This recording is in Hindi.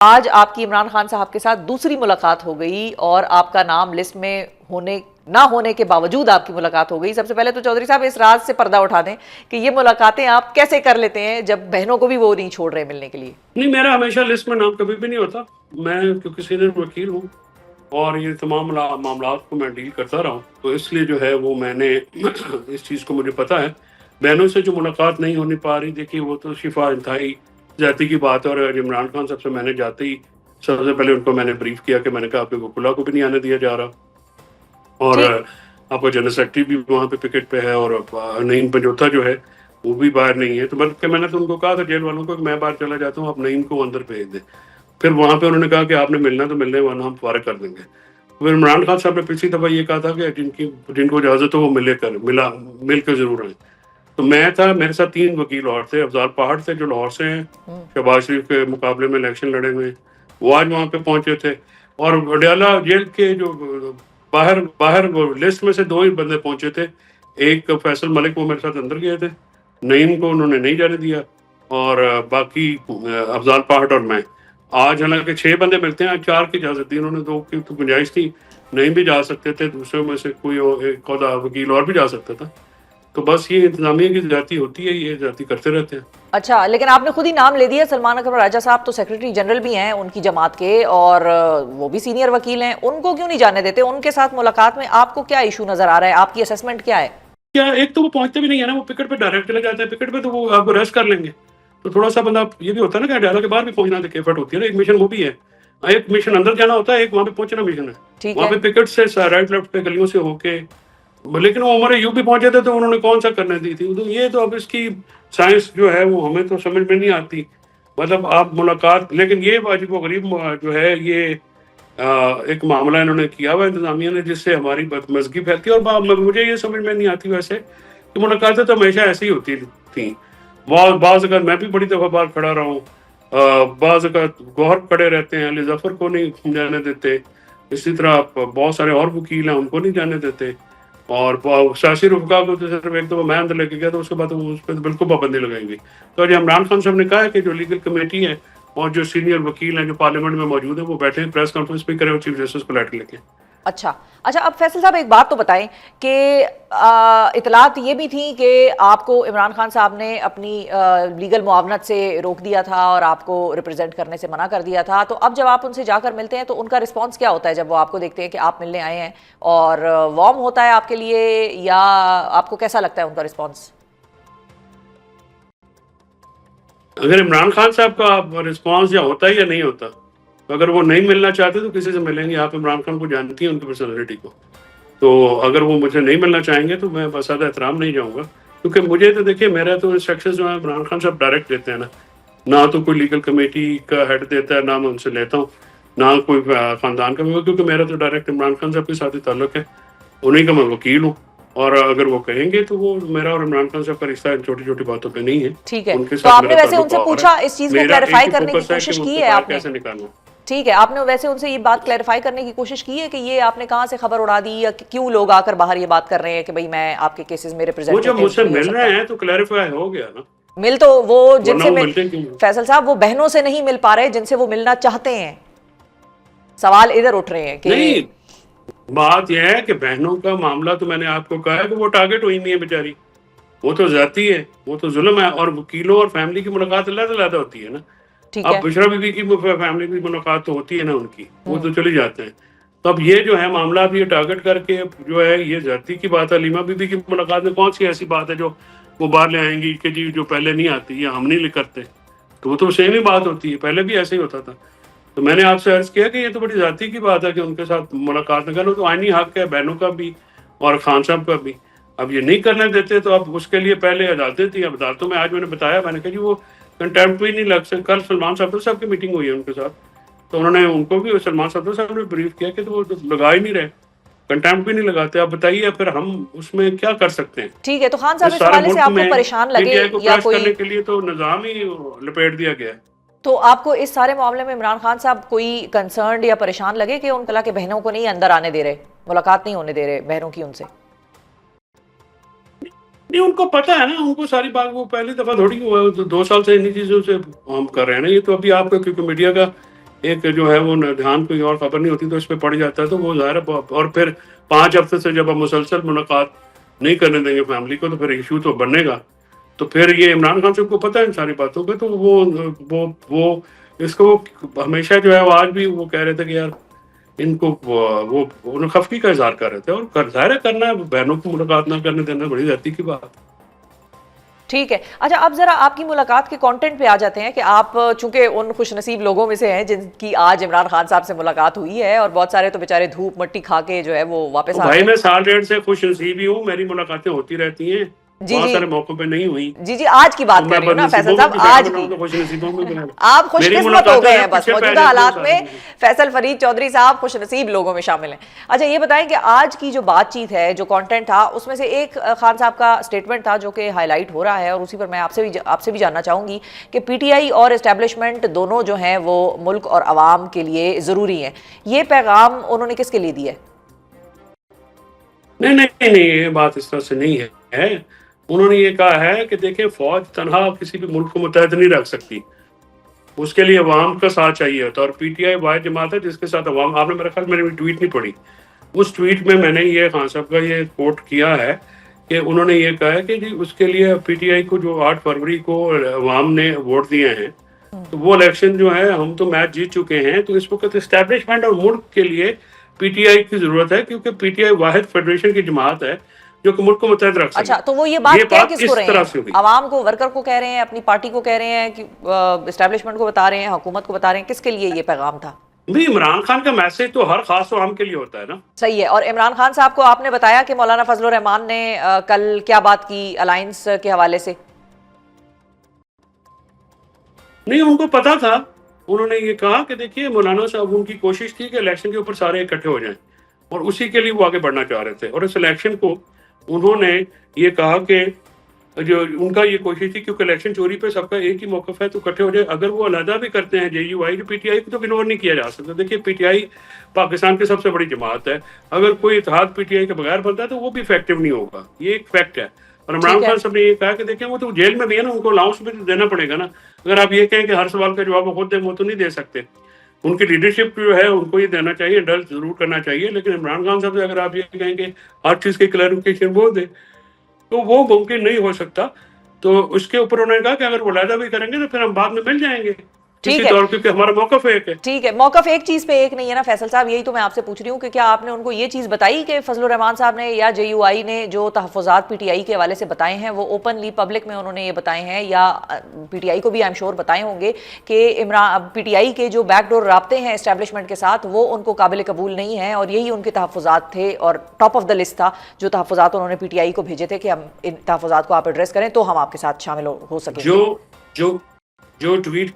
आज आपकी इमरान खान साहब के साथ दूसरी मुलाकात हो गई और आपका नाम लिस्ट में होने ना होने के बावजूद आपकी मुलाकात हो गई। सबसे पहले तो चौधरी साहब इस राज से पर्दा उठा दें कि ये मुलाकातें आप कैसे कर लेते हैं जब बहनों को भी वो नहीं छोड़ रहे मिलने के लिए। नहीं, मेरा हमेशा लिस्ट में नाम कभी भी नहीं होता। मैं क्योंकि सीनियर वकील हूँ और ये तमाम मामलात को मैं डील करता रहा हूँ, तो इसलिए जो है वो मैंने इस चीज़ को मुझे पता है। बहनों से जो मुलाकात नहीं होनी पा रही, देखिए वो तो शिफा इंतहाई जाती की बात है। और इमरान खान साहब से मैंने जाते ही सबसे पहले उनको मैंने ब्रीफ किया कि मैंने कहा आपके वकुला को भी नहीं आने दिया जा रहा और ठीक। आपका जनरल सेक्रेटरी भी वहाँ पे पिकेट पे है और नईम पंजोथा जो है वो भी बाहर नहीं है। तो बल्कि मैंने तो उनको कहा था जेल वालों को कि मैं बाहर चला जाता हूँ, आप नईम को अंदर भेज दें। फिर वहाँ पे उन्होंने कहा कि आपने मिलना तो मिलने, वरना हम फारिग कर देंगे। फिर इमरान खान साहब ने पिछली दफ़ा ये कहा था कि जिनको इजाज़त हो वो मिल के ज़रूर आए। तो मैं था, मेरे साथ 3 वकील और थे। अफजाल पहाड़ थे जो लाहौर से हैं, शहबाज शरीफ के मुकाबले में इलेक्शन लड़े हुए हैं, वो आज वहाँ पे पहुंचे थे। और अडयाला जेल के जो बाहर बाहर वो लिस्ट में से 2 ही बंदे पहुंचे थे। एक फैसल मलिक, वो मेरे साथ अंदर गए थे, नईम को उन्होंने नहीं जाने दिया और बाकी अफजाल पहाड़ और मैं। आज हालांकि 6 बंदे मिलते हैं, आज 4 की इजाज़त दी उन्होंने, 2 की तो गुंजाइश थी, नहीं भी जा सकते थे, दूसरों में से कोई एक वकील और भी जा सकता था। तो बस ये इंतजामिया की ज्यादती होती है, ये ज्यादती करते रहते हैं। अच्छा, लेकिन आपने खुद ही नाम ले दिया। सलमान अकबर राजा साहब तो सेक्रेटरी जनरल भी हैं उनकी जमात के और वो भी सीनियर वकील हैं, उनको क्यों नहीं जाने देते? उनके साथ मुलाकात में आपको क्या इशू नजर आ रहा है? आपकी असेसमेंट क्या है? क्या, एक तो वो पहुंचते भी नहीं है ना, वो पिकेट पे डायरेक्ट चले जाते हैं। पिकेट पे तो वो आपको रेस्ट कर लेंगे, तो थोड़ा सा बंदा ये भी होता है ना कि अडयाला के बाहर भी पहुंचना देखिए एफर्ट होती है ना। एक मिशन वो भी है, एक मिशन अंदर जाना होता है, एक वहाँ पे पहुंचना मिशन है। ठीक वहाँ है। पे पिकेट से राइट लेफ्ट पे गलियों से होके, लेकिन वो हमारे यूपी पहुंचे थे तो उन्होंने कौन सा करने दी थी। तो ये तो अब इसकी साइंस जो है वो हमें तो समझ में नहीं आती। मतलब आप मुलाकात, लेकिन ये वाजिब व गरीब जो है ये एक मामला इन्होंने किया हुआ इंतजामिया ने, जिससे हमारी बदमज़गी फैलती है। और मुझे ये समझ में नहीं आती वैसे कि मुलाकातें तो हमेशा ऐसी ही होती थी। बाज़ अगर मैं भी बड़ी दफ़ा बाहर खड़ा रहा हूँ, बाज़ अगर गौहर खड़े रहते हैं, अली जफ़र को नहीं जाने देते, इसी तरह बहुत सारे और वकील हैं उनको नहीं जाने देते। और सियासी रुफ़का को तो सिर्फ एक दफ़ा मैं अंदर लेके गया, तो उसके बाद उस पर तो बिल्कुल पाबंदी लगाएंगी। तो जो इमरान खान साहब ने कहा है कि जो लीगल कमेटी है और जो सीनियर वकील हैं जो पार्लियामेंट में मौजूद हैं, वो बैठे हैं, प्रेस कॉन्फ्रेंस भी करें और चीफ जस्टिस को लेटर लेके। अच्छा अच्छा, अब फैसल साहब एक बात तो बताएं कि इतलात ये भी थी कि आपको इमरान खान साहब ने अपनी लीगल मुआवनत से रोक दिया था और आपको रिप्रेजेंट करने से मना कर दिया था। तो अब जब आप उनसे जाकर मिलते हैं तो उनका रिस्पांस क्या होता है जब वो आपको देखते हैं कि आप मिलने आए हैं? और वार्म होता है आपके लिए या आपको कैसा लगता है उनका रिस्पॉन्स? अगर इमरान खान साहब का रिस्पॉन्स या होता है या नहीं होता, तो अगर वो नहीं मिलना चाहते तो किसी से मिलेंगे। आप इमरान खान को जानती हैं, उनकी पर्सनैलिटी को। तो अगर वो मुझे नहीं मिलना चाहेंगे तो मैं बसादा एहतराम नहीं जाऊँगा, क्योंकि मुझे तो देखिए मेरा तो इंस्ट्रक्शंस जो है इमरान खान साहब डायरेक्ट देते हैं ना तो कोई लीगल कमेटी का हेड देता है, ना मैं उनसे लेता हूँ, ना कोई ख़ानदान का मेंबर, क्योंकि मेरा तो डायरेक्ट इमरान खान साहब के साथ ही ताल्लुक है, उन्हीं का मैं वकील हूँ। और अगर वो कहेंगे तो वो मेरा और इमरान खान साहब का रिश्ता इन छोटी-छोटी बातों पे नहीं है, ठीक है, उनके तो साथ आपने मेरा वैसे ताल्लुक उनसे और है। पूछा, इस चीज को मेरा क्लैरिफाई एक ही करने की फोकस है कि कोशिश की है मुस्तफा आपने? कैसे निकालना। ठीक है, आपने वैसे उनसे ये बात क्लैरिफाई करने की कोशिश की है कि ये आपने कहां से खबर उड़ा दी या क्यों लोग आकर बाहर ये बात कर रहे हैं कि भाई मैं आपके केसेस में वो रिप्रेजेंटेटिव जब मुझसे नहीं हो मिल सकता? रहे हैं तो क्लैरिफाई हो गया ना, मिल तो वो वरना जिनसे वो मिल, मिलते क्यों। फैसल साहब वो बहनों से नहीं मिल पा रहे जिनसे वो मिलना चाहते हैं। सवाल इधर उठ रहे हैं कि नहीं, बात यह है कि बहनों का मामला तो मैंने आपको कहा है कि वो टारगेट हुई नहीं है बेचारी, वो तो ज्यादती है, वो तो जुल्म है। और वकीलों और फैमिली की मुलाकात अलग-अलग होती है ना। ठीक अब है। बुशरा बीबी की फैमिली की मुलाकात तो होती है ना उनकी, वो तो चले जाते हैं। तो अब ये जो है मामला, अब ये टारगेट करके जो है ये ज्यादती की बात है। लीमा बीबी की मुलाकात में कौन सी ऐसी बात है जो वो बाहर ले आएंगी कि जी जो पहले नहीं आती या हम नहीं करते? तो वो तो सेम ही बात होती है, पहले भी ऐसे ही होता था। तो मैंने आपसे अर्ज किया कि ये तो बड़ी ज्यादती की बात है कि उनके साथ मुलाकात न करो, तो आईनी हक है बहनों का भी और खान साहब का भी। अब ये नहीं करने देते तो अब उसके लिए पहले अदालतें थी, अब अदालतों में आज मैंने बताया, मैंने कहा जी वो कंटेम्प्ट भी नहीं लग सकते। कल सलमान सफदर साहब की मीटिंग हुई है उनके साथ, तो उन्होंने उनको भी, सलमान सफदर साहब ने ब्रीफ किया कि तो वो तो लगा ही नहीं रहे, कंटेम्प्ट भी नहीं लगाते। आप बताइए फिर हम उसमें क्या कर सकते हैं? ठीक है, तो खान साहब इस इस सारे हवाले से मुल्क आपको में परेशान लगे पीटीआई को या क्रश कोई, करने के लिए तो निज़ाम ही लपेट दिया गया है। तो आपको इस सारे मामले में इमरान खान साहब कोई कंसर्न या परेशान लगे कि उन कला के बहनों को नहीं अंदर आने दे रहे, मुलाकात नहीं होने दे रहे बहनों की उनसे? नहीं, उनको पता है ना, उनको सारी बात, वो पहली दफा थोड़ी हुआ है, तो 2 साल से इन्हीं चीजों से हम कर रहे हैं ना। ये तो अभी आपको क्योंकि मीडिया का एक जो है वो ध्यान कोई और खबर नहीं होती तो इस पे पड़ जाता है, तो वो ज़ाहिर है। और फिर 5 हफ्ते से जब आप मुसलसल मुलाकात नहीं करने देंगे फैमिली को, तो फिर इशू तो बनेगा। तो फिर ये इमरान खान साहब को पता है इन सारी बातों का, तो वो इसको हमेशा जो है, वो आज भी वो कह रहे थे कि यार इनको वो उन्हें खफगी का इजहार कर रहे थे, और ज़ाहिर है करना है, बहनों की मुलाकात ना करने देना बड़ी जाती की बात। ठीक है। अच्छा, अब जरा आपकी मुलाकात के कंटेंट पे आ जाते हैं कि आप चूंकि उन खुशनसीब लोगों में से हैं जिनकी आज इमरान खान साहब से मुलाकात हुई है, और बहुत सारे तो बेचारे धूप मट्टी खा के जो है वो वापस तो आ भाई गए। मैं साल डेढ़ से खुश नसीब ही हूँ, मेरी मुलाकातें होती रहती हैं, जी बहुत जी सारे मौकों पे नहीं हुई। जी जी, आज की तो बात कर मैं रही हूँ ना फैसल बदनसीबों में साहब, भी बैठा आज बनाऊँ की। तो खुश नसीबों में बना। आप मेरी खुशकिस्मत हो मुलाकातें गए जो हैं बस, पीछे पै मौजूदा जाती हैं हालात सारी में फैसल फरीद चौधरी साहब खुशनसीब लोगों में शामिल हैं। अच्छा, ये बताएं कि आज की जो बातचीत है, जो कंटेंट था, उसमें से एक खान साहब का स्टेटमेंट था जो कि हाईलाइट हो रहा है, और उसी पर मैं आपसे भी जानना चाहूंगी कि पीटीआई और एस्टेब्लिशमेंट दोनों जो हैं वो मुल्क और अवाम के लिए जरूरी हैं। ये पैगाम उन्होंने किसके लिए दिया है? नहीं नहीं नहीं, ये बात इस तरह से नहीं है। उन्होंने ये कहा है कि देखिए, फौज तनहा किसी भी मुल्क को मुत्तहद नहीं रख सकती, उसके लिए अवाम का साथ चाहिए होता है। और पीटीआई वाहिद जमात है जिसके साथ अवाम, आपने मेरा ख्याल मैंने ट्वीट नहीं पढ़ी, उस ट्वीट में मैंने ये खान साहब का ये कोट किया है कि उन्होंने ये कहा है कि जी उसके लिए पीटीआई को जो 8 फरवरी को अवाम ने वोट दिए हैं, तो वो इलेक्शन जो है हम तो मैच जीत चुके हैं, तो इस वक्त इस्टेब्लिशमेंट और मुल्क के लिए पीटीआई की जरूरत है, क्योंकि पीटीआई वाहिद फेडरेशन की जमात है जो कि मुल्क को मुत्तहद रख सके। अच्छा, तो वो ये बात कह किसको इस रहे तरह हैं? से हुई। आवाम को, वर्कर को कह रहे हैं, अपनी पार्टी को कह रहे हैं, कि एस्टेब्लिशमेंट को बता रहे हैं, हुकूमत को बता रहे हैं? किसके लिए ये पैगाम था? भाई इमरान खान का मैसेज तो हर खास आवाम के लिए होता है ना। सही है। और इमरान खान साहब को आपने बताया कि मौलाना फजलुर रहमान ने कल क्या बात की अलायंस के हवाले से? नहीं, उनको पता था। उन्होंने ये कहा कि देखिए, मौलाना साहब, उनकी कोशिश थी कि इलेक्शन के ऊपर सारे इकट्ठे हो जाएं, और उसी के लिए वो आगे बढ़ना चाह रहे थे। और इस इलेक्शन को उन्होंने ये कहा कि जो उनका ये कोशिश थी, क्योंकि इलेक्शन चोरी पे सबका एक ही मौकफ है, तो इकट्ठे हो जाए। अगर वो अलहदा भी करते हैं जेयूआई, तो पीटीआई को तो इग्नोर नहीं किया जा सकता। देखिए, पीटीआई पाकिस्तान की सबसे बड़ी जमात है, अगर कोई इत्तेहाद पीटीआई के बगैर बनता है तो वो भी इफेक्टिव नहीं होगा, ये एक फैक्ट है। और इमरान ठीक है। खान साहब ने ये कहा कि देखिए, वो तो जेल में भी है ना, उनको अलाउंस भी तो देना पड़ेगा ना। अगर आप ये कहें कि हर सवाल का जवाब वो खुद दें, वो तो नहीं दे सकते। उनकी लीडरशिप जो है उनको ये देना चाहिए, इंडल्ज जरूर करना चाहिए। लेकिन इमरान खान साहब से अगर आप ये कहें कि हर चीज़ की क्लैरिफिकेशन वो दे, तो वो मुमकिन नहीं हो सकता। तो उसके ऊपर उन्होंने कहा कि अगर वो वादा भी करेंगे तो फिर हम बाद में मिल जाएंगे ठीक किसी है। तौर, क्योंकि हमारा मौकफ एक है। ठीक है, मौकफ एक चीज पे एक नहीं है ना फैसल साहब, यही तो मैं आपसे पूछ रही हूँ कि क्या आपने उनको ये चीज बताई कि फजलुर रहमान साहब ने या जेयूआई ने जो तहफ़्फ़ुज़ात पीटीआई के हवाले से बताए हैं, वो ओपनली पब्लिक में उन्होंने ये बताए हैं, या पीटीआई को भी आई एम श्योर बताए होंगे कि इमरान पीटीआई के जो बैकडोर राब्ते हैं एस्टेब्लिशमेंट के साथ, वो उनको काबिल कबूल नहीं है, और यही उनके तहफ़्फ़ुज़ात थे, और टॉप ऑफ द लिस्ट था जो तहफ़्फ़ुज़ात उन्होंने पीटीआई को भेजे थे कि हम इन तहफ़्फ़ुज़ात को आप एड्रेस करें तो हम आपके साथ शामिल हो सकेंगे। जो जो जो ट्वीट